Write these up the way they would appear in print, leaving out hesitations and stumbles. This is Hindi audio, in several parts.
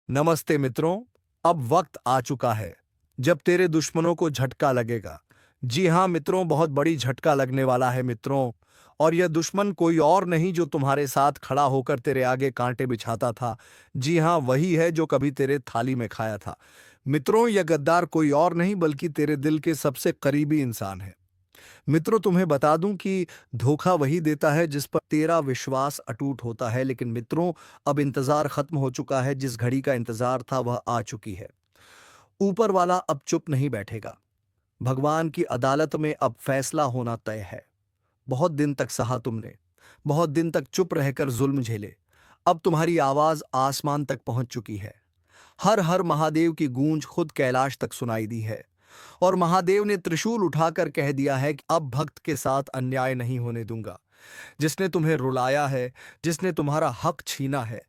नमस्ते मित्रों। अब वक्त आ चुका है जब तेरे दुश्मनों को झटका लगेगा। जी हाँ मित्रों, बहुत बड़ी झटका लगने वाला है मित्रों। और यह दुश्मन कोई और नहीं जो तुम्हारे साथ खड़ा होकर तेरे आगे कांटे बिछाता था। जी हाँ, वही है जो कभी तेरे थाली में खाया था। मित्रों, यह गद्दार कोई और नहीं बल्कि तेरे दिल के सबसे करीबी इंसान है। मित्रों, तुम्हें बता दूं कि धोखा वही देता है जिस पर तेरा विश्वास अटूट होता है। लेकिन मित्रों, अब इंतजार खत्म हो चुका है। जिस घड़ी का इंतजार था वह आ चुकी है। ऊपर वाला अब चुप नहीं बैठेगा। भगवान की अदालत में अब फैसला होना तय है। बहुत दिन तक सहा तुमने, बहुत दिन तक चुप रहकर जुल्म झेले। अब तुम्हारी आवाज आसमान तक पहुंच चुकी है। हर हर महादेव की गूंज खुद कैलाश तक सुनाई दी है। और महादेव ने त्रिशूल उठाकर कह दिया है कि अब भक्त के साथ अन्याय नहीं होने दूंगा। जिसने तुम्हें रुलाया है, जिसने तुम्हारा हक छीना है,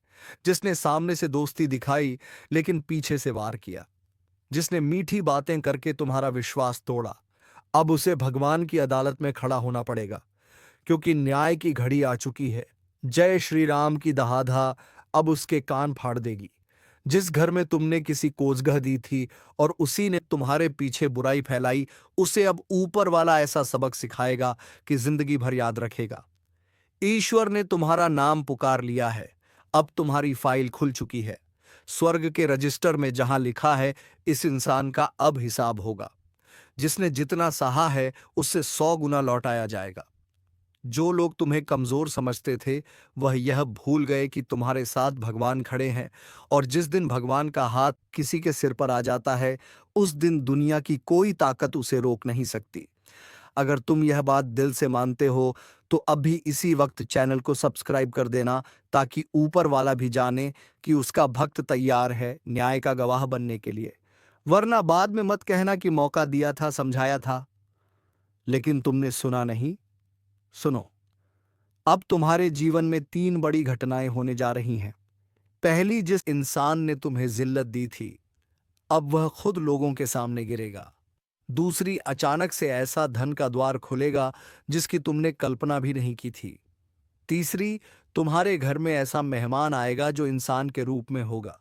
जिसने सामने से दोस्ती दिखाई लेकिन पीछे से वार किया, जिसने मीठी बातें करके तुम्हारा विश्वास तोड़ा, अब उसे भगवान की अदालत में खड़ा होना पड़ेगा। क्योंकि न्याय की घड़ी आ चुकी है। जय श्री राम की दहाड़ा अब उसके कान फाड़ देगी। जिस घर में तुमने किसी कोसगह दी थी और उसी ने तुम्हारे पीछे बुराई फैलाई, उसे अब ऊपर वाला ऐसा सबक सिखाएगा कि जिंदगी भर याद रखेगा। ईश्वर ने तुम्हारा नाम पुकार लिया है। अब तुम्हारी फाइल खुल चुकी है। स्वर्ग के रजिस्टर में जहां लिखा है, इस इंसान का अब हिसाब होगा। जिसने जितना सहा है उससे 100 गुना लौटाया जाएगा। जो लोग तुम्हें कमजोर समझते थे, वह यह भूल गए कि तुम्हारे साथ भगवान खड़े हैं। और जिस दिन भगवान का हाथ किसी के सिर पर आ जाता है, उस दिन दुनिया की कोई ताकत उसे रोक नहीं सकती। अगर तुम यह बात दिल से मानते हो तो अभी इसी वक्त चैनल को सब्सक्राइब कर देना, ताकि ऊपर वाला भी जाने कि उसका भक्त तैयार है न्याय का गवाह बनने के लिए। वरना बाद में मत कहना कि मौका दिया था, समझाया था, लेकिन तुमने सुना नहीं। सुनो, अब तुम्हारे जीवन में 3 बड़ी घटनाएं होने जा रही हैं। पहली, जिस इंसान ने तुम्हें जिल्लत दी थी, अब वह खुद लोगों के सामने गिरेगा। दूसरी, अचानक से ऐसा धन का द्वार खुलेगा जिसकी तुमने कल्पना भी नहीं की थी। तीसरी, तुम्हारे घर में ऐसा मेहमान आएगा जो इंसान के रूप में होगा,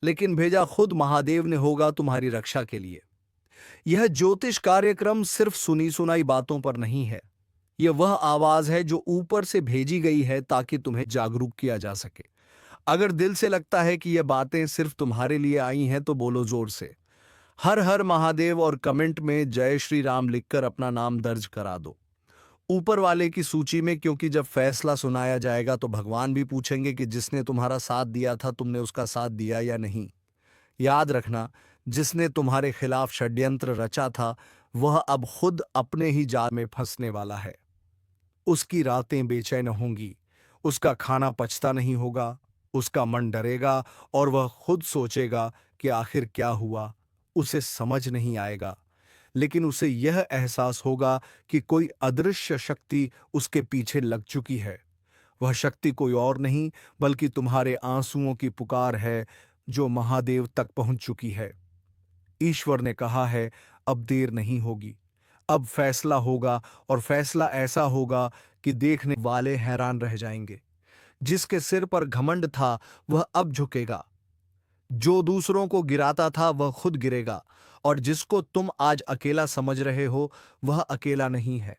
लेकिन भेजा खुद महादेव ने होगा तुम्हारी रक्षा के लिए। यह ज्योतिष कार्यक्रम सिर्फ सुनी सुनाई बातों पर नहीं है। यह वह आवाज है जो ऊपर से भेजी गई है ताकि तुम्हें जागरूक किया जा सके। अगर दिल से लगता है कि यह बातें सिर्फ तुम्हारे लिए आई हैं तो बोलो जोर से हर हर महादेव और कमेंट में जय श्री राम लिखकर अपना नाम दर्ज करा दो ऊपर वाले की सूची में। क्योंकि जब फैसला सुनाया जाएगा तो भगवान भी पूछेंगे कि जिसने तुम्हारा साथ दिया था, तुमने उसका साथ दिया या नहीं। याद रखना, जिसने तुम्हारे खिलाफ षड्यंत्र रचा था वह अब खुद अपने ही जाल में फंसने वाला है। उसकी रातें बेचैन होंगी, उसका खाना पचता नहीं होगा, उसका मन डरेगा और वह खुद सोचेगा कि आखिर क्या हुआ। उसे समझ नहीं आएगा, लेकिन उसे यह एहसास होगा कि कोई अदृश्य शक्ति उसके पीछे लग चुकी है। वह शक्ति कोई और नहीं बल्कि तुम्हारे आंसुओं की पुकार है जो महादेव तक पहुंच चुकी है। ईश्वर ने कहा है, अब देर नहीं होगी, अब फैसला होगा। और फैसला ऐसा होगा कि देखने वाले हैरान रह जाएंगे। जिसके सिर पर घमंड था वह अब झुकेगा। जो दूसरों को गिराता था वह खुद गिरेगा। और जिसको तुम आज अकेला समझ रहे हो वह अकेला नहीं है,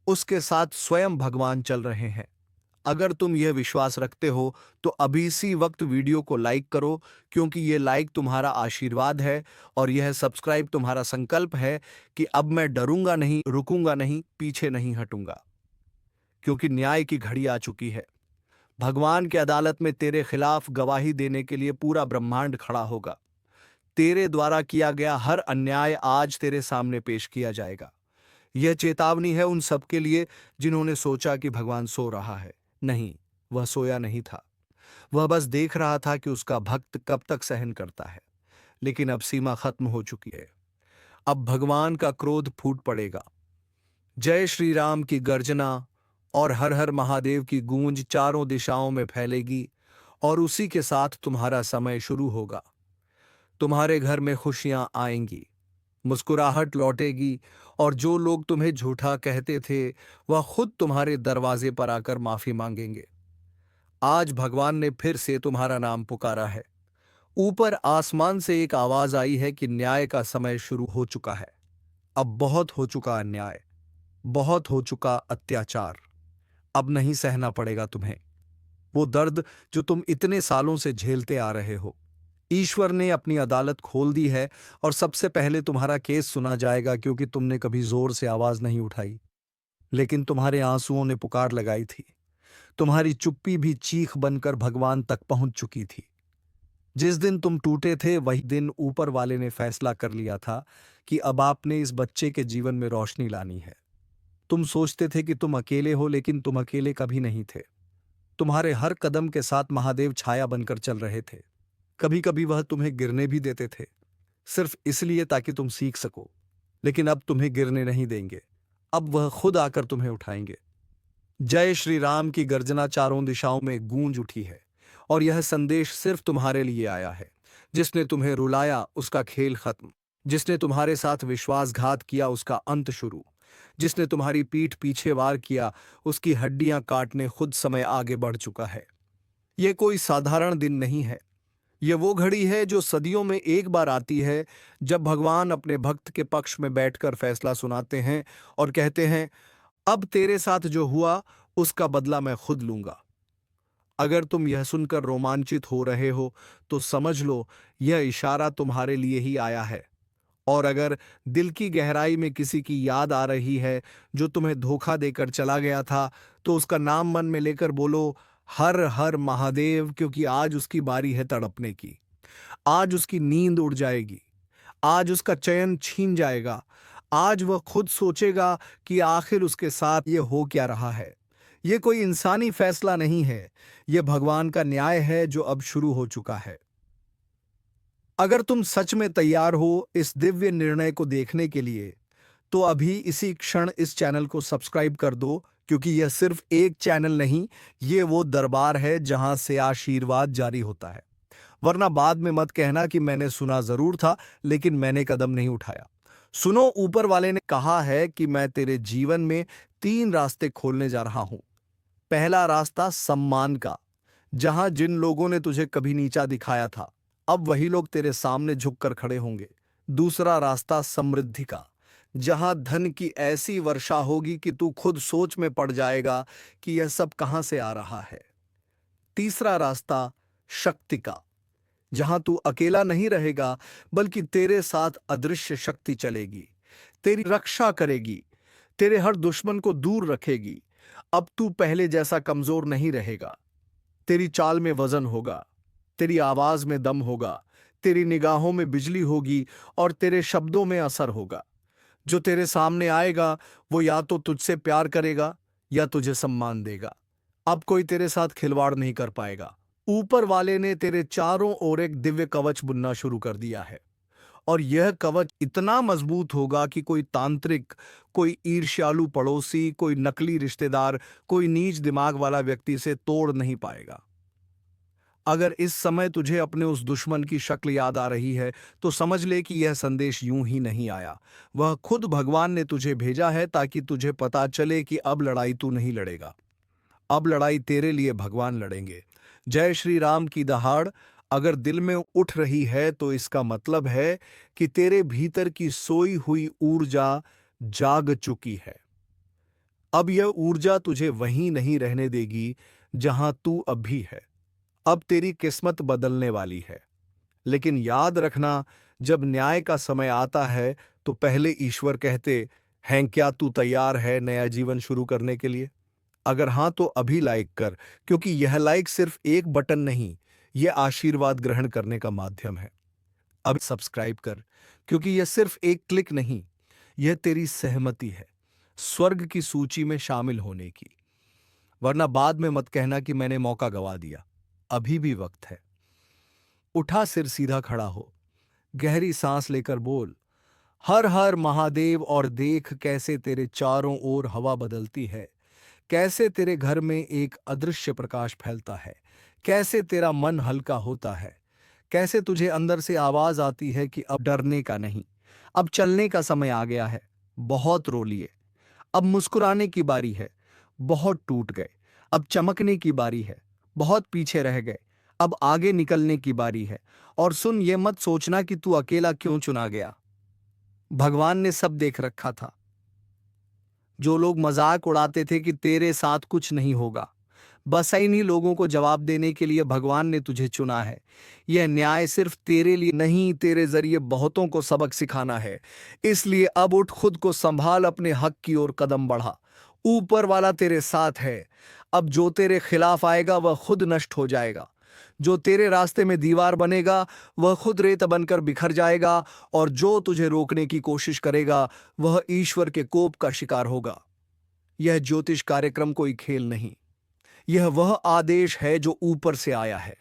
उसके साथ स्वयं भगवान चल रहे हैं। अगर तुम यह विश्वास रखते हो तो अभी इसी वक्त वीडियो को लाइक करो, क्योंकि यह लाइक तुम्हारा आशीर्वाद है और यह सब्सक्राइब तुम्हारा संकल्प है कि अब मैं डरूंगा नहीं, रुकूंगा नहीं, पीछे नहीं हटूंगा। क्योंकि न्याय की घड़ी आ चुकी है। भगवान की अदालत में तेरे खिलाफ गवाही देने के लिए पूरा ब्रह्मांड खड़ा होगा। तेरे द्वारा किया गया हर अन्याय आज तेरे सामने पेश किया जाएगा। यह चेतावनी है उन सबके लिए जिन्होंने सोचा कि भगवान सो रहा है। नहीं, वह सोया नहीं था। वह बस देख रहा था कि उसका भक्त कब तक सहन करता है। लेकिन अब सीमा खत्म हो चुकी है। अब भगवान का क्रोध फूट पड़ेगा। जय श्री राम की गर्जना और हर हर महादेव की गूंज चारों दिशाओं में फैलेगी। और उसी के साथ तुम्हारा समय शुरू होगा। तुम्हारे घर में खुशियां आएंगी, मुस्कुराहट लौटेगी। और जो लोग तुम्हें झूठा कहते थे वह खुद तुम्हारे दरवाजे पर आकर माफी मांगेंगे। आज भगवान ने फिर से तुम्हारा नाम पुकारा है। ऊपर आसमान से एक आवाज आई है कि न्याय का समय शुरू हो चुका है। अब बहुत हो चुका अन्याय, बहुत हो चुका अत्याचार। अब नहीं सहना पड़ेगा तुम्हें वो दर्द जो तुम इतने सालों से झेलते आ रहे हो। ईश्वर ने अपनी अदालत खोल दी है और सबसे पहले तुम्हारा केस सुना जाएगा, क्योंकि तुमने कभी जोर से आवाज नहीं उठाई, लेकिन तुम्हारे आंसुओं ने पुकार लगाई थी। तुम्हारी चुप्पी भी चीख बनकर भगवान तक पहुंच चुकी थी। जिस दिन तुम टूटे थे वही दिन ऊपर वाले ने फैसला कर लिया था कि अब आपने इस बच्चे के जीवन में रोशनी लानी है। तुम सोचते थे कि तुम अकेले हो, लेकिन तुम अकेले कभी नहीं थे। तुम्हारे हर कदम के साथ महादेव छाया बनकर चल रहे थे। कभी कभी वह तुम्हें गिरने भी देते थे, सिर्फ इसलिए ताकि तुम सीख सको। लेकिन अब तुम्हें गिरने नहीं देंगे, अब वह खुद आकर तुम्हें उठाएंगे। जय श्री राम की गर्जना चारों दिशाओं में गूंज उठी है, और यह संदेश सिर्फ तुम्हारे लिए आया है। जिसने तुम्हें रुलाया उसका खेल खत्म, जिसने तुम्हारे साथ विश्वासघात किया उसका अंत शुरू, जिसने तुम्हारी पीठ पीछे वार किया उसकी हड्डियां काटने खुद समय आगे बढ़ चुका है। यह कोई साधारण दिन नहीं है, यह वो घड़ी है जो सदियों में एक बार आती है, जब भगवान अपने भक्त के पक्ष में बैठकर फैसला सुनाते हैं और कहते हैं, अब तेरे साथ जो हुआ उसका बदला मैं खुद लूंगा। अगर तुम यह सुनकर रोमांचित हो रहे हो तो समझ लो यह इशारा तुम्हारे लिए ही आया है। और अगर दिल की गहराई में किसी की याद आ रही है जो तुम्हें धोखा देकर चला गया था, तो उसका नाम मन में लेकर बोलो, हर हर महादेव, क्योंकि आज उसकी बारी है तड़पने की। आज उसकी नींद उड़ जाएगी, आज उसका चैन छीन जाएगा। आज वह खुद सोचेगा कि आखिर उसके साथ ये हो क्या रहा है। ये कोई इंसानी फैसला नहीं है, ये भगवान का न्याय है जो अब शुरू हो चुका है। अगर तुम सच में तैयार हो इस दिव्य निर्णय को देखने के लिए, तो अभी इसी क्षण इस चैनल को सब्सक्राइब कर दो, क्योंकि यह सिर्फ एक चैनल नहीं, ये वो दरबार है जहां से आशीर्वाद जारी होता है। वरना बाद में मत कहना कि मैंने सुना जरूर था लेकिन मैंने कदम नहीं उठाया। सुनो, ऊपर वाले ने कहा है कि मैं तेरे जीवन में 3 रास्ते खोलने जा रहा हूं। पहला रास्ता सम्मान का, जहां जिन लोगों ने तुझे कभी नीचा दिखाया था अब वही लोग तेरे सामने झुककर खड़े होंगे। दूसरा रास्ता समृद्धि का, जहां धन की ऐसी वर्षा होगी कि तू खुद सोच में पड़ जाएगा कि यह सब कहां से आ रहा है। तीसरा रास्ता शक्ति का, जहां तू अकेला नहीं रहेगा बल्कि तेरे साथ अदृश्य शक्ति चलेगी, तेरी रक्षा करेगी, तेरे हर दुश्मन को दूर रखेगी। अब तू पहले जैसा कमजोर नहीं रहेगा। तेरी चाल में वजन होगा, तेरी आवाज में दम होगा, तेरी निगाहों में बिजली होगी और तेरे शब्दों में असर होगा। जो तेरे सामने आएगा वो या तो तुझसे प्यार करेगा या तुझे सम्मान देगा। अब कोई तेरे साथ खिलवाड़ नहीं कर पाएगा। ऊपर वाले ने तेरे चारों ओर एक दिव्य कवच बुनना शुरू कर दिया है, और यह कवच इतना मजबूत होगा कि कोई तांत्रिक, कोई ईर्ष्यालु पड़ोसी, कोई नकली रिश्तेदार, कोई नीच दिमाग वाला व्यक्ति इसे तोड़ नहीं पाएगा। अगर इस समय तुझे अपने उस दुश्मन की शक्ल याद आ रही है तो समझ ले कि यह संदेश यूं ही नहीं आया। वह खुद भगवान ने तुझे भेजा है ताकि तुझे पता चले कि अब लड़ाई तू नहीं लड़ेगा, अब लड़ाई तेरे लिए भगवान लड़ेंगे। जय श्री राम की दहाड़ अगर दिल में उठ रही है तो इसका मतलब है कि तेरे भीतर की सोई हुई ऊर्जा जाग चुकी है। अब यह ऊर्जा तुझे वहीं नहीं रहने देगी जहां तू अभी है। अब तेरी किस्मत बदलने वाली है। लेकिन याद रखना, जब न्याय का समय आता है तो पहले ईश्वर कहते हैं, क्या तू तैयार है नया जीवन शुरू करने के लिए? अगर हां तो अभी लाइक कर, क्योंकि यह लाइक सिर्फ एक बटन नहीं, यह आशीर्वाद ग्रहण करने का माध्यम है। अब सब्सक्राइब कर, क्योंकि यह सिर्फ एक क्लिक नहीं, यह तेरी सहमति है स्वर्ग की सूची में शामिल होने की। वरना बाद में मत कहना कि मैंने मौका गवा दिया। अभी भी वक्त है। उठा, सिर सीधा खड़ा हो, गहरी सांस लेकर बोल, हर हर महादेव, और देख कैसे तेरे चारों ओर हवा बदलती है, कैसे तेरे घर में एक अदृश्य प्रकाश फैलता है, कैसे तेरा मन हल्का होता है, कैसे तुझे अंदर से आवाज आती है कि अब डरने का नहीं, अब चलने का समय आ गया है। बहुत रो लिए, अब मुस्कुराने की बारी है। बहुत टूट गए, अब चमकने की बारी है। बहुत पीछे रह गए, अब आगे निकलने की बारी है। और सुन, ये मत सोचना कि तू अकेला क्यों चुना गया। भगवान ने सब देख रखा था। जो लोग मजाक उड़ाते थे कि तेरे साथ कुछ नहीं होगा, बस इन्हीं लोगों को जवाब देने के लिए भगवान ने तुझे चुना है। यह न्याय सिर्फ तेरे लिए नहीं, तेरे जरिए बहुतों को सबक सिखाना है। इसलिए अब उठ, खुद को संभाल, अपने हक की ओर कदम बढ़ा। ऊपर वाला तेरे साथ है। अब जो तेरे खिलाफ आएगा वह खुद नष्ट हो जाएगा। जो तेरे रास्ते में दीवार बनेगा वह खुद रेत बनकर बिखर जाएगा, और जो तुझे रोकने की कोशिश करेगा वह ईश्वर के कोप का शिकार होगा। यह ज्योतिष कार्यक्रम कोई खेल नहीं, यह वह आदेश है जो ऊपर से आया है।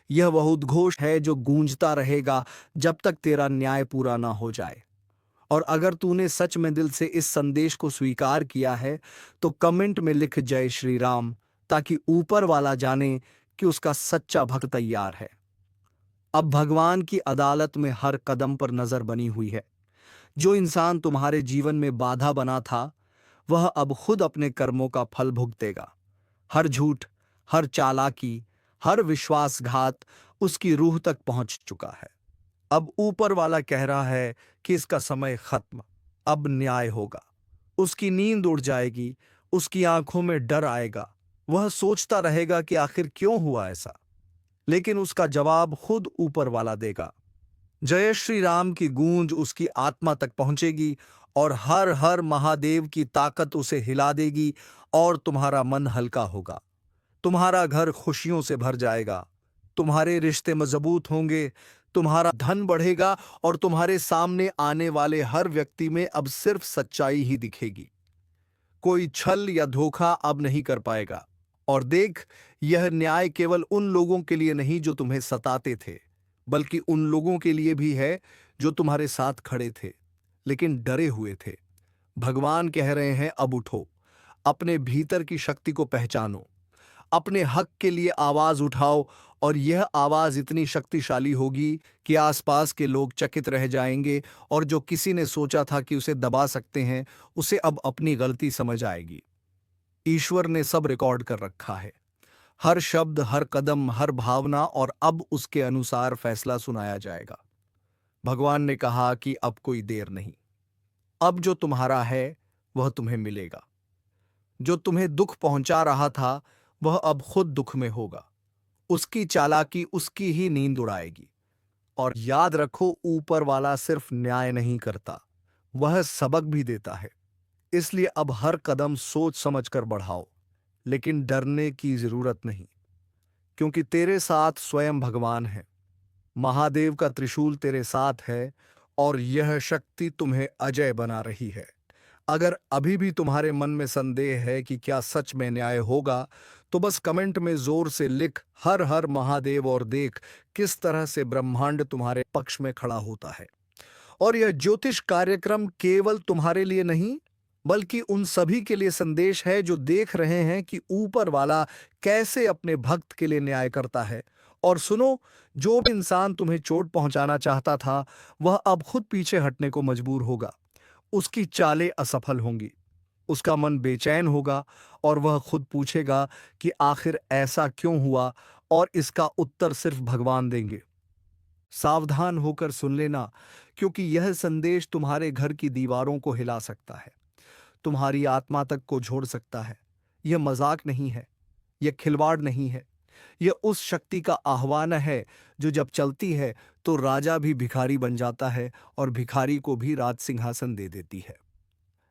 यह वह उद्घोष है जो गूंजता रहेगा जब तक तेरा न्याय पूरा ना हो जाए। और अगर तूने सच में दिल से इस संदेश को स्वीकार किया है तो कमेंट में लिख जय श्री राम, ताकि ऊपर वाला जाने कि उसका सच्चा भक्त तैयार है। अब भगवान की अदालत में हर कदम पर नजर बनी हुई है। जो इंसान तुम्हारे जीवन में बाधा बना था वह अब खुद अपने कर्मों का फल भुगतेगा। हर झूठ, हर चालाकी, हर विश्वासघात उसकी रूह तक पहुंच चुका है। अब ऊपर वाला कह रहा है कि इसका समय खत्म, अब न्याय होगा। उसकी नींद उड़ जाएगी, उसकी आंखों में डर आएगा। वह सोचता रहेगा कि आखिर क्यों हुआ ऐसा, लेकिन उसका जवाब खुद ऊपर वाला देगा। जय श्री राम की गूंज उसकी आत्मा तक पहुंचेगी और हर हर महादेव की ताकत उसे हिला देगी, और तुम्हारा मन हल्का होगा। तुम्हारा घर खुशियों से भर जाएगा, तुम्हारे रिश्ते मजबूत होंगे, तुम्हारा धन बढ़ेगा, और तुम्हारे सामने आने वाले हर व्यक्ति में अब सिर्फ सच्चाई ही दिखेगी। कोई छल या धोखा अब नहीं कर पाएगा। और देख, यह न्याय केवल उन लोगों के लिए नहीं जो तुम्हें सताते थे, बल्कि उन लोगों के लिए भी है जो तुम्हारे साथ खड़े थे लेकिन डरे हुए थे। भगवान कह रहे हैं, अब उठो, अपने भीतर की शक्ति को पहचानो, अपने हक के लिए आवाज उठाओ, और यह आवाज इतनी शक्तिशाली होगी कि आसपास के लोग चकित रह जाएंगे, और जो किसी ने सोचा था कि उसे दबा सकते हैं उसे अब अपनी गलती समझ आएगी। ईश्वर ने सब रिकॉर्ड कर रखा है, हर शब्द, हर कदम, हर भावना, और अब उसके अनुसार फैसला सुनाया जाएगा। भगवान ने कहा कि अब कोई देर नहीं। अब जो तुम्हारा है वह तुम्हें मिलेगा। जो तुम्हें दुख पहुंचा रहा था वह अब खुद दुख में होगा। उसकी चालाकी उसकी ही नींद उड़ाएगी। और याद रखो, ऊपर वाला सिर्फ न्याय नहीं करता, वह सबक भी देता है। इसलिए अब हर कदम सोच समझकर बढ़ाओ, लेकिन डरने की जरूरत नहीं, क्योंकि तेरे साथ स्वयं भगवान है। महादेव का त्रिशूल तेरे साथ है, और यह शक्ति तुम्हें अजय बना रही है। अगर अभी भी तुम्हारे मन में संदेह है कि क्या सच में न्याय होगा, तो बस कमेंट में जोर से लिख हर हर महादेव, और देख किस तरह से ब्रह्मांड तुम्हारे पक्ष में खड़ा होता है। और यह ज्योतिष कार्यक्रम केवल तुम्हारे लिए नहीं, बल्कि उन सभी के लिए संदेश है जो देख रहे हैं कि ऊपर वाला कैसे अपने भक्त के लिए न्याय करता है। और सुनो, जो भी इंसान तुम्हें चोट पहुंचाना चाहता था वह अब खुद पीछे हटने को मजबूर होगा। उसकी चालें असफल होंगी, उसका मन बेचैन होगा, और वह खुद पूछेगा कि आखिर ऐसा क्यों हुआ, और इसका उत्तर सिर्फ भगवान देंगे। सावधान होकर सुन लेना, क्योंकि यह संदेश तुम्हारे घर की दीवारों को हिला सकता है, तुम्हारी आत्मा तक को झोड़ सकता है। यह मजाक नहीं है, यह खिलवाड़ नहीं है, यह उस शक्ति का आह्वान है जो जब चलती है तो राजा भी भिखारी बन जाता है, और भिखारी को भी राज सिंहासन दे देती है।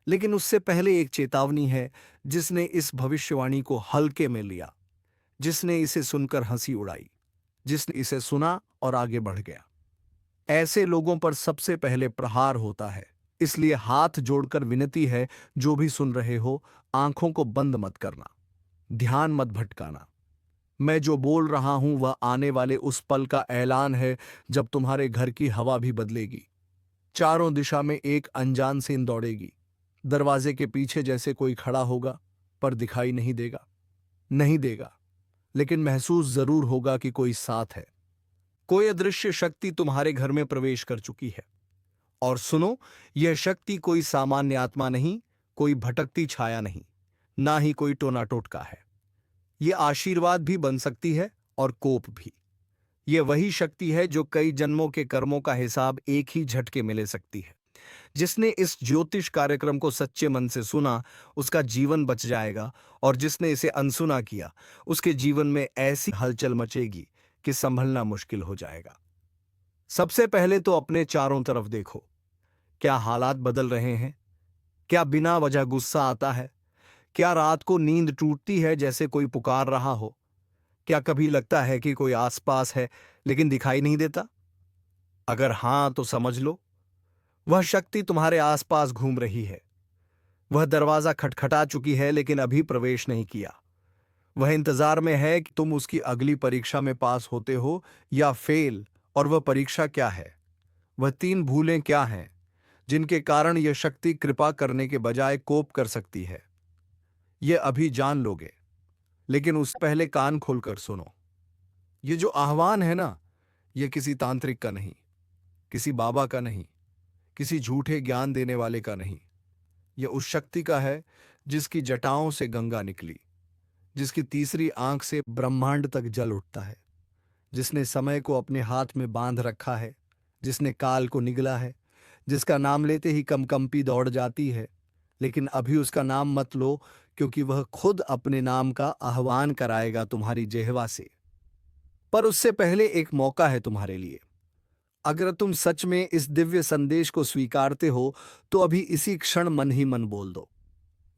लेकिन उससे पहले एक चेतावनी है, जिसने इस भविष्यवाणी को हल्के में लिया, जिसने इसे सुनकर हंसी उड़ाई, जिसने इसे सुना और आगे बढ़ गया, ऐसे लोगों पर सबसे पहले प्रहार होता है। इसलिए हाथ जोड़कर विनती है, जो भी सुन रहे हो, आंखों को बंद मत करना, ध्यान मत भटकाना। मैं जो बोल रहा हूं वह आने वाले उस पल का ऐलान है जब तुम्हारे घर की हवा भी बदलेगी। चारों दिशा में एक अनजान सीन दौड़ेगी। दरवाजे के पीछे जैसे कोई खड़ा होगा, पर दिखाई नहीं देगा, नहीं देगा, लेकिन महसूस जरूर होगा कि कोई साथ है। कोई अदृश्य शक्ति तुम्हारे घर में प्रवेश कर चुकी है। और सुनो, यह शक्ति कोई सामान्य आत्मा नहीं, कोई भटकती छाया नहीं, ना ही कोई टोना टोटका है। यह आशीर्वाद भी बन सकती है और कोप भी। ये वही शक्ति है जो कई जन्मों के कर्मों का हिसाब एक ही झटके में ले सकती है। जिसने इस ज्योतिष कार्यक्रम को सच्चे मन से सुना, उसका जीवन बच जाएगा, और जिसने इसे अनसुना किया, उसके जीवन में ऐसी हलचल मचेगी कि संभलना मुश्किल हो जाएगा। सबसे पहले तो अपने चारों तरफ देखो। क्या हालात बदल रहे हैं? क्या बिना वजह गुस्सा आता है? क्या रात को नींद टूटती है जैसे कोई पुकार रहा हो? क्या कभी लगता है कि कोई आसपास है लेकिन दिखाई नहीं देता? अगर हां, तो समझ लो वह शक्ति तुम्हारे आसपास घूम रही है। वह दरवाजा खटखटा चुकी है लेकिन अभी प्रवेश नहीं किया। वह इंतजार में है कि तुम उसकी अगली परीक्षा में पास होते हो या फेल। और वह परीक्षा क्या है? वह 3 भूलें क्या हैं जिनके कारण यह शक्ति कृपा करने के बजाय कोप कर सकती है? यह अभी जान लोगे, लेकिन उससे पहले कान खोलकर सुनो। ये जो आह्वान है ना, यह किसी तांत्रिक का नहीं, किसी बाबा का नहीं, किसी झूठे ज्ञान देने वाले का नहीं। यह उस शक्ति का है जिसकी जटाओं से गंगा निकली, जिसकी तीसरी आंख से ब्रह्मांड तक जल उठता है, जिसने समय को अपने हाथ में बांध रखा है, जिसने काल को निगला है, जिसका नाम लेते ही कंपी दौड़ जाती है। लेकिन अभी उसका नाम मत लो, क्योंकि वह खुद अपने नाम का आह्वान कराएगा तुम्हारी जेहवा से। पर उससे पहले एक मौका है तुम्हारे लिए। अगर तुम सच में इस दिव्य संदेश को स्वीकारते हो, तो अभी इसी क्षण मन ही मन बोल दो,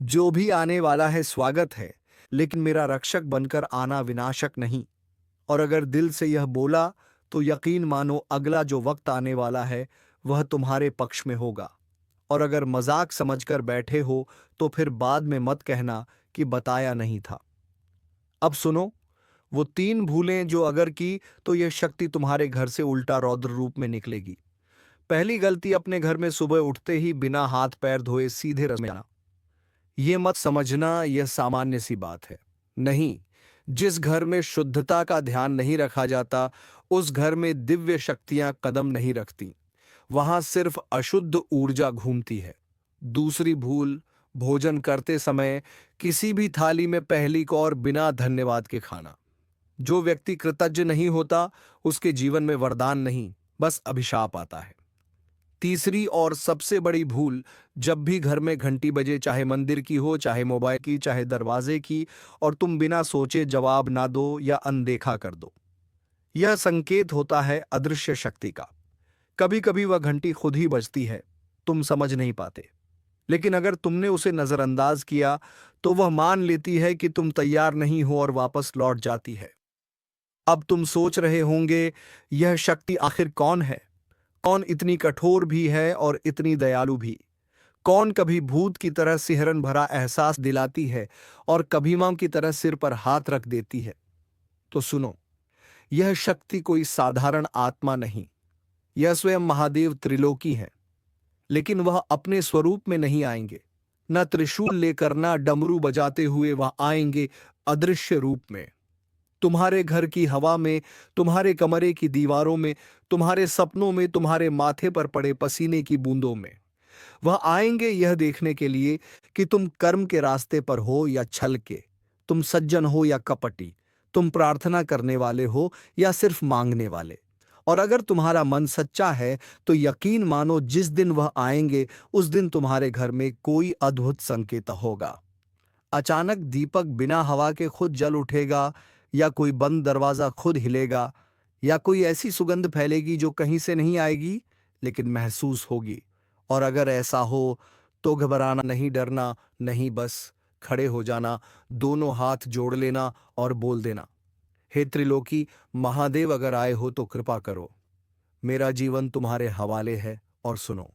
जो भी आने वाला है स्वागत है, लेकिन मेरा रक्षक बनकर आना विनाशक नहीं। और अगर दिल से यह बोला, तो यकीन मानो अगला जो वक्त आने वाला है वह तुम्हारे पक्ष में होगा। और अगर मजाक समझकर बैठे हो, तो फिर बाद में मत कहना कि बताया नहीं था। अब सुनो, वो 3 भूलें जो अगर की, तो यह शक्ति तुम्हारे घर से उल्टा रौद्र रूप में निकलेगी। पहली गलती, अपने घर में सुबह उठते ही बिना हाथ पैर धोए सीधे रसोई में जाना। ये मत समझना यह सामान्य सी बात है। नहीं, जिस घर में शुद्धता का ध्यान नहीं रखा जाता, उस घर में दिव्य शक्तियां कदम नहीं रखती। वहां सिर्फ अशुद्ध ऊर्जा घूमती है। दूसरी भूल, भोजन करते समय किसी भी थाली में पहली कौर बिना धन्यवाद के खाना। जो व्यक्ति कृतज्ञ नहीं होता, उसके जीवन में वरदान नहीं, बस अभिशाप आता है। तीसरी और सबसे बड़ी भूल, जब भी घर में घंटी बजे, चाहे मंदिर की हो, चाहे मोबाइल की, चाहे दरवाजे की, और तुम बिना सोचे जवाब ना दो या अनदेखा कर दो, यह संकेत होता है अदृश्य शक्ति का। कभी कभी वह घंटी खुद ही बजती है, तुम समझ नहीं पाते, लेकिन अगर तुमने उसे नजरअंदाज किया, तो वह मान लेती है कि तुम तैयार नहीं हो और वापस लौट जाती है। अब तुम सोच रहे होंगे, यह शक्ति आखिर कौन है? कौन इतनी कठोर भी है और इतनी दयालु भी? कौन कभी भूत की तरह सिहरन भरा एहसास दिलाती है और कभी मां की तरह सिर पर हाथ रख देती है? तो सुनो, यह शक्ति कोई साधारण आत्मा नहीं, यह स्वयं महादेव त्रिलोकी है। लेकिन वह अपने स्वरूप में नहीं आएंगे, न त्रिशूल लेकर, न डमरू बजाते हुए। वह आएंगे अदृश्य रूप में, तुम्हारे घर की हवा में, तुम्हारे कमरे की दीवारों में, तुम्हारे सपनों में, तुम्हारे माथे पर पड़े पसीने की बूंदों में। वह आएंगे यह देखने के लिए कि तुम कर्म के रास्ते पर हो या छल के, तुम सज्जन हो या कपटी, तुम प्रार्थना करने वाले हो या सिर्फ मांगने वाले। और अगर तुम्हारा मन सच्चा है, तो यकीन मानो जिस दिन वह आएंगे, उस दिन तुम्हारे घर में कोई अद्भुत संकेत होगा। अचानक दीपक बिना हवा के खुद जल उठेगा, या कोई बंद दरवाजा खुद हिलेगा, या कोई ऐसी सुगंध फैलेगी जो कहीं से नहीं आएगी लेकिन महसूस होगी। और अगर ऐसा हो, तो घबराना नहीं, डरना नहीं, बस खड़े हो जाना, दोनों हाथ जोड़ लेना और बोल देना, हे त्रिलोकी महादेव, अगर आए हो तो कृपा करो, मेरा जीवन तुम्हारे हवाले है। और सुनो,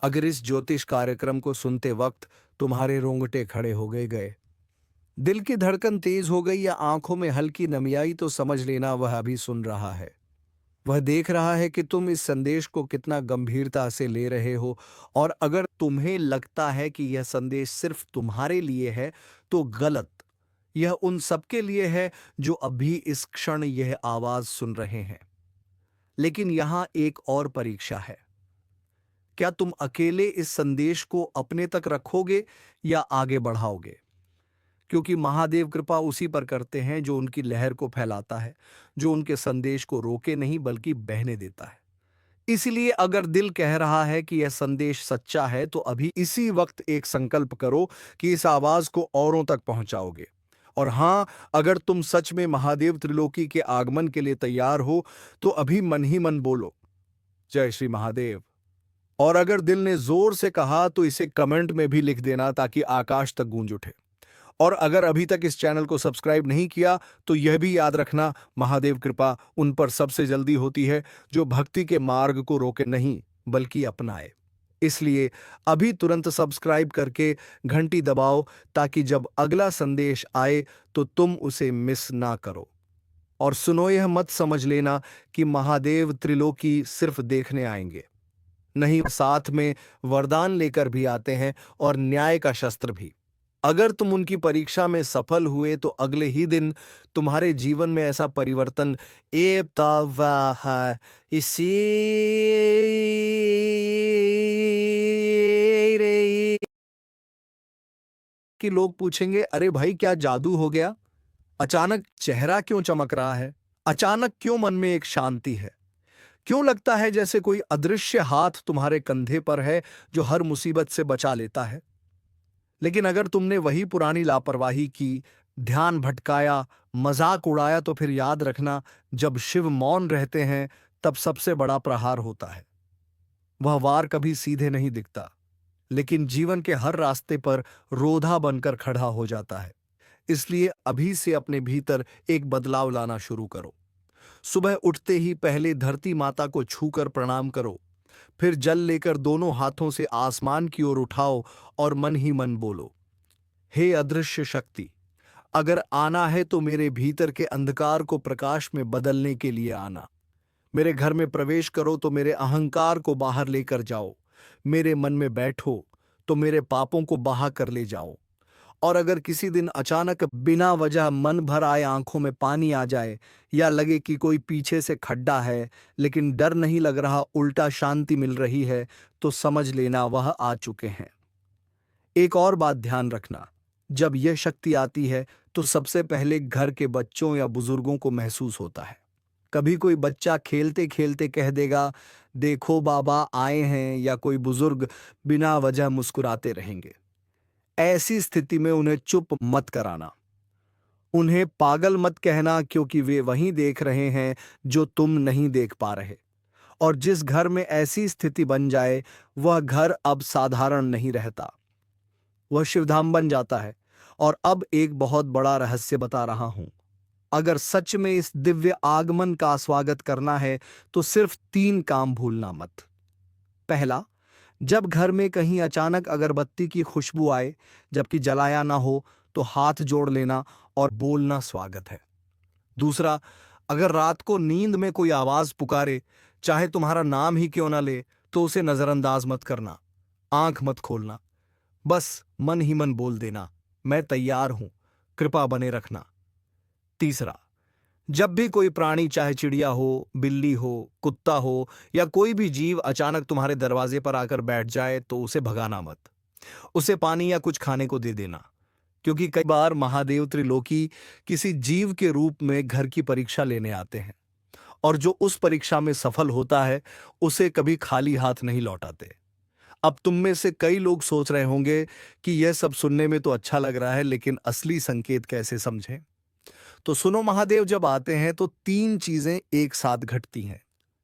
अगर इस ज्योतिष कार्यक्रम को सुनते वक्त तुम्हारे रोंगटे खड़े हो गए, दिल की धड़कन तेज हो गई, या आंखों में हल्की नमी आई, तो समझ लेना वह अभी सुन रहा है। वह देख रहा है कि तुम इस संदेश को कितना गंभीरता से ले रहे हो। और अगर तुम्हें लगता है कि यह संदेश सिर्फ तुम्हारे लिए है, तो गलत। यह उन सबके लिए है जो अभी इस क्षण यह आवाज सुन रहे हैं। लेकिन यहां एक और परीक्षा है। क्या तुम अकेले इस संदेश को अपने तक रखोगे या आगे बढ़ाओगे? क्योंकि महादेव कृपा उसी पर करते हैं जो उनकी लहर को फैलाता है, जो उनके संदेश को रोके नहीं बल्कि बहने देता है। इसलिए अगर दिल कह रहा है कि यह संदेश सच्चा है तो अभी इसी वक्त एक संकल्प करो कि इस आवाज को औरों तक पहुंचाओगे। और हां, अगर तुम सच में महादेव त्रिलोकी के आगमन के लिए तैयार हो तो अभी मन ही मन बोलो, जय श्री महादेव। और अगर दिल ने जोर से कहा तो इसे कमेंट में भी लिख देना ताकि आकाश तक गूंज उठे। और अगर अभी तक इस चैनल को सब्सक्राइब नहीं किया तो यह भी याद रखना, महादेव कृपा उन पर सबसे जल्दी होती है जो भक्ति के मार्ग को रोके नहीं बल्कि अपनाए। इसलिए अभी तुरंत सब्सक्राइब करके घंटी दबाओ ताकि जब अगला संदेश आए तो तुम उसे मिस ना करो। और सुनो, यह मत समझ लेना कि महादेव त्रिलोकी सिर्फ देखने आएंगे, नहीं, साथ में वरदान लेकर भी आते हैं और न्याय का शस्त्र भी। अगर तुम उनकी परीक्षा में सफल हुए तो अगले ही दिन तुम्हारे जीवन में ऐसा परिवर्तन इसी कि लोग पूछेंगे, अरे भाई क्या जादू हो गया? अचानक चेहरा क्यों चमक रहा है? अचानक क्यों मन में एक शांति है? क्यों लगता है जैसे कोई अदृश्य हाथ तुम्हारे कंधे पर है जो हर मुसीबत से बचा लेता है? लेकिन अगर तुमने वही पुरानी लापरवाही की, ध्यान भटकाया, मजाक उड़ाया तो फिर याद रखना, जब शिव मौन रहते हैं तब सबसे बड़ा प्रहार होता है। वह वार कभी सीधे नहीं दिखता, लेकिन जीवन के हर रास्ते पर रोधा बनकर खड़ा हो जाता है। इसलिए अभी से अपने भीतर एक बदलाव लाना शुरू करो। सुबह उठते ही पहले धरती माता को छूकर प्रणाम करो, फिर जल लेकर दोनों हाथों से आसमान की ओर उठाओ और मन ही मन बोलो, हे अदृश्य शक्ति, अगर आना है तो मेरे भीतर के अंधकार को प्रकाश में बदलने के लिए आना। मेरे घर में प्रवेश करो तो मेरे अहंकार को बाहर लेकर जाओ। मेरे मन में बैठो तो मेरे पापों को बहा कर ले जाओ। और अगर किसी दिन अचानक बिना वजह मन भर आए, आंखों में पानी आ जाए या लगे कि कोई पीछे से खड्डा है लेकिन डर नहीं लग रहा, उल्टा शांति मिल रही है, तो समझ लेना वह आ चुके हैं। एक और बात ध्यान रखना, जब यह शक्ति आती है तो सबसे पहले घर के बच्चों या बुजुर्गों को महसूस होता है। कभी कोई बच्चा खेलते खेलते कह देगा, देखो बाबा आए हैं, या कोई बुजुर्ग बिना वजह मुस्कुराते रहेंगे। ऐसी स्थिति में उन्हें चुप मत कराना, उन्हें पागल मत कहना, क्योंकि वे वही देख रहे हैं जो तुम नहीं देख पा रहे। और जिस घर में ऐसी स्थिति बन जाए वह घर अब साधारण नहीं रहता, वह शिवधाम बन जाता है। और अब एक बहुत बड़ा रहस्य बता रहा हूं, अगर सच में इस दिव्य आगमन का स्वागत करना है तो सिर्फ 3 काम भूलना मत। पहला, जब घर में कहीं अचानक अगरबत्ती की खुशबू आए जबकि जलाया ना हो तो हाथ जोड़ लेना और बोलना स्वागत है। दूसरा, अगर रात को नींद में कोई आवाज पुकारे, चाहे तुम्हारा नाम ही क्यों ना ले, तो उसे नजरअंदाज मत करना, आंख मत खोलना, बस मन ही मन बोल देना, मैं तैयार हूं, कृपा बने रखना। तीसरा, जब भी कोई प्राणी, चाहे चिड़िया हो, बिल्ली हो, कुत्ता हो या कोई भी जीव अचानक तुम्हारे दरवाजे पर आकर बैठ जाए तो उसे भगाना मत, उसे पानी या कुछ खाने को दे देना। क्योंकि कई बार महादेव त्रिलोकी किसी जीव के रूप में घर की परीक्षा लेने आते हैं, और जो उस परीक्षा में सफल होता है उसे कभी खाली हाथ नहीं लौटाते। अब तुम में से कई लोग सोच रहे होंगे कि यह सब सुनने में तो अच्छा लग रहा है, लेकिन असली संकेत कैसे समझें? तो सुनो, महादेव जब आते हैं तो 3 चीजें एक साथ घटती हैं।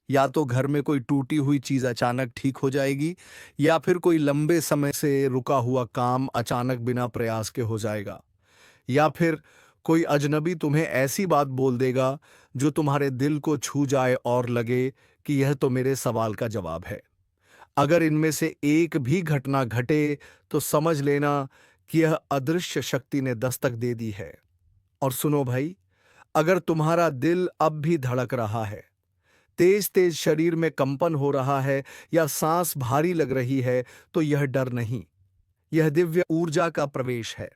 या तो घर में कोई टूटी हुई चीज अचानक ठीक हो जाएगी, या फिर कोई लंबे समय से रुका हुआ काम अचानक बिना प्रयास के हो जाएगा, या फिर कोई अजनबी तुम्हें ऐसी बात बोल देगा जो तुम्हारे दिल को छू जाए और लगे कि यह तो मेरे सवाल का जवाब है। अगर इनमें से एक भी घटना घटे तो समझ लेना कि यह अदृश्य शक्ति ने दस्तक दे दी है। और सुनो भाई, अगर तुम्हारा दिल अब भी धड़क रहा है, तेज तेज शरीर में कंपन हो रहा है या सांस भारी लग रही है, तो यह डर नहीं, यह दिव्य ऊर्जा का प्रवेश है।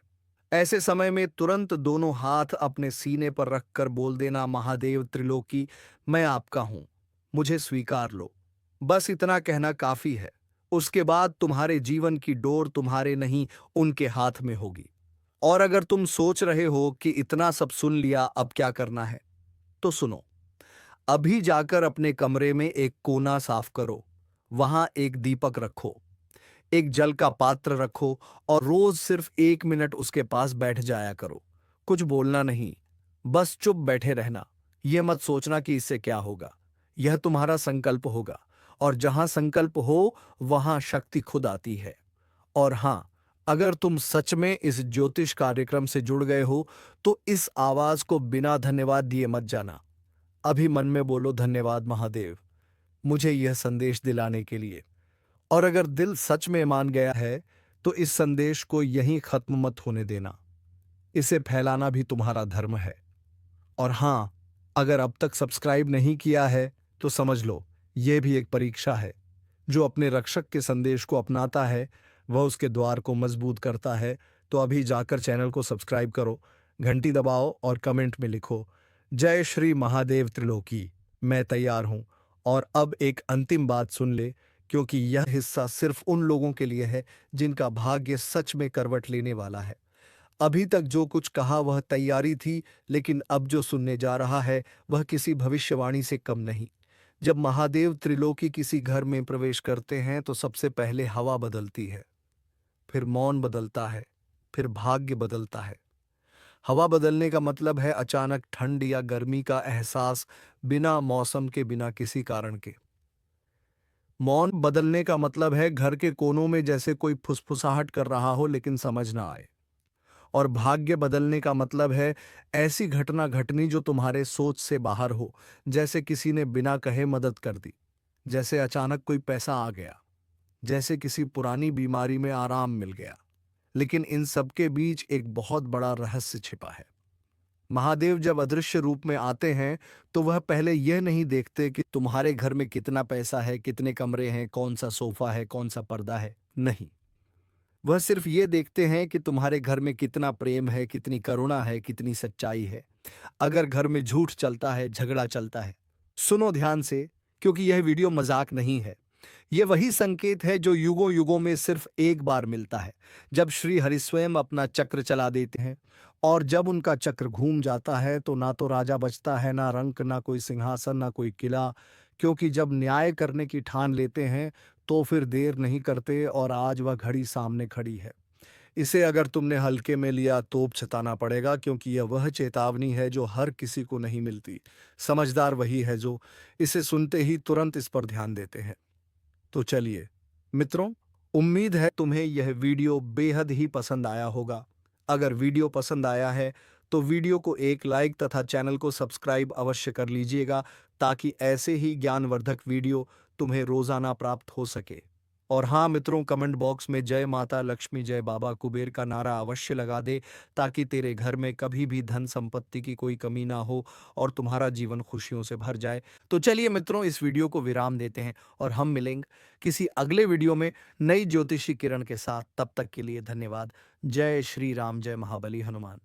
ऐसे समय में तुरंत दोनों हाथ अपने सीने पर रखकर बोल देना, महादेव त्रिलोकी, मैं आपका हूं, मुझे स्वीकार लो। बस इतना कहना काफी है। उसके बाद तुम्हारे जीवन की डोर तुम्हारे नहीं, उनके हाथ में होगी। और अगर तुम सोच रहे हो कि इतना सब सुन लिया, अब क्या करना है, तो सुनो। अभी जाकर अपने कमरे में एक कोना साफ करो, वहां एक दीपक रखो, एक जल का पात्र रखो और रोज सिर्फ 1 मिनट उसके पास बैठ जाया करो। कुछ बोलना नहीं, बस चुप बैठे रहना। यह मत सोचना कि इससे क्या होगा। यह तुम्हारा संकल्प होगा, और जहां संकल्प हो वहां शक्ति खुद आती है। और हां, अगर तुम सच में इस ज्योतिष कार्यक्रम से जुड़ गए हो, तो इस आवाज को बिना धन्यवाद दिए मत जाना। अभी मन में बोलो, धन्यवाद महादेव, मुझे यह संदेश दिलाने के लिए। और अगर दिल सच में मान गया है, तो इस संदेश को यहीं खत्म मत होने देना। इसे फैलाना भी तुम्हारा धर्म है। और हां, अगर अब तक सब्सक्राइब नहीं किया है, तो समझ लो, यह भी एक परीक्षा है। जो अपने रक्षक के संदेश को अपनाता है, वह उसके द्वार को मजबूत करता है। तो अभी जाकर चैनल को सब्सक्राइब करो, घंटी दबाओ और कमेंट में लिखो, जय श्री महादेव त्रिलोकी, मैं तैयार हूं। और अब एक अंतिम बात सुन ले, क्योंकि यह हिस्सा सिर्फ उन लोगों के लिए है जिनका भाग्य सच में करवट लेने वाला है। अभी तक जो कुछ कहा वह तैयारी थी, लेकिन अब जो सुनने जा रहा है वह किसी भविष्यवाणी से कम नहीं। जब महादेव त्रिलोकी किसी घर में प्रवेश करते हैं, तो सबसे पहले हवा बदलती है, फिर मौन बदलता है, फिर भाग्य बदलता है। हवा बदलने का मतलब है अचानक ठंड या गर्मी का एहसास, बिना मौसम के, बिना किसी कारण के। मौन बदलने का मतलब है घर के कोनों में जैसे कोई फुसफुसाहट कर रहा हो लेकिन समझ ना आए। और भाग्य बदलने का मतलब है ऐसी घटना घटनी जो तुम्हारे सोच से बाहर हो, जैसे किसी ने बिना कहे मदद कर दी, जैसे अचानक कोई पैसा आ गया, जैसे किसी पुरानी बीमारी में आराम मिल गया। लेकिन इन सबके बीच एक बहुत बड़ा रहस्य छिपा है। महादेव जब अदृश्य रूप में आते हैं, तो वह पहले यह नहीं देखते कि तुम्हारे घर में कितना पैसा है, कितने कमरे हैं, कौन सा सोफा है, कौन सा पर्दा है। नहीं, वह सिर्फ ये देखते हैं कि तुम्हारे घर में कितना प्रेम है, कितनी करुणा है, कितनी सच्चाई है। अगर घर में झूठ चलता है, झगड़ा चलता है, सुनो ध्यान से, क्योंकि यह वीडियो मजाक नहीं है। यह वही संकेत है जो युगों युगों में सिर्फ एक बार मिलता है, जब श्री हरि स्वयं अपना चक्र चला देते हैं। और जब उनका चक्र घूम जाता है, तो ना तो राजा बचता है, ना रंक, ना कोई सिंहासन, ना कोई किला। क्योंकि जब न्याय करने की ठान लेते हैं, तो फिर देर नहीं करते, और आज वह घड़ी सामने खड़ी है। इसे अगर तुमने हल्के में लिया तो पछताना पड़ेगा, क्योंकि यह वह चेतावनी है जो हर किसी को नहीं मिलती। समझदार वही है जो इसे सुनते ही तुरंत इस पर ध्यान देते हैं। तो चलिए मित्रों, उम्मीद है तुम्हें यह वीडियो बेहद ही पसंद आया होगा। अगर वीडियो पसंद आया है, तो वीडियो को एक लाइक तथा चैनल को सब्सक्राइब अवश्य कर लीजिएगा, ताकि ऐसे ही ज्ञानवर्धक वीडियो तुम्हें रोजाना प्राप्त हो सके। और हाँ मित्रों, कमेंट बॉक्स में जय माता लक्ष्मी, जय बाबा कुबेर का नारा अवश्य लगा दे, ताकि तेरे घर में कभी भी धन संपत्ति की कोई कमी ना हो और तुम्हारा जीवन खुशियों से भर जाए। तो चलिए मित्रों, इस वीडियो को विराम देते हैं और हम मिलेंगे किसी अगले वीडियो में नई ज्योतिषी किरण के साथ। तब तक के लिए धन्यवाद। जय श्री राम, जय महाबली हनुमान।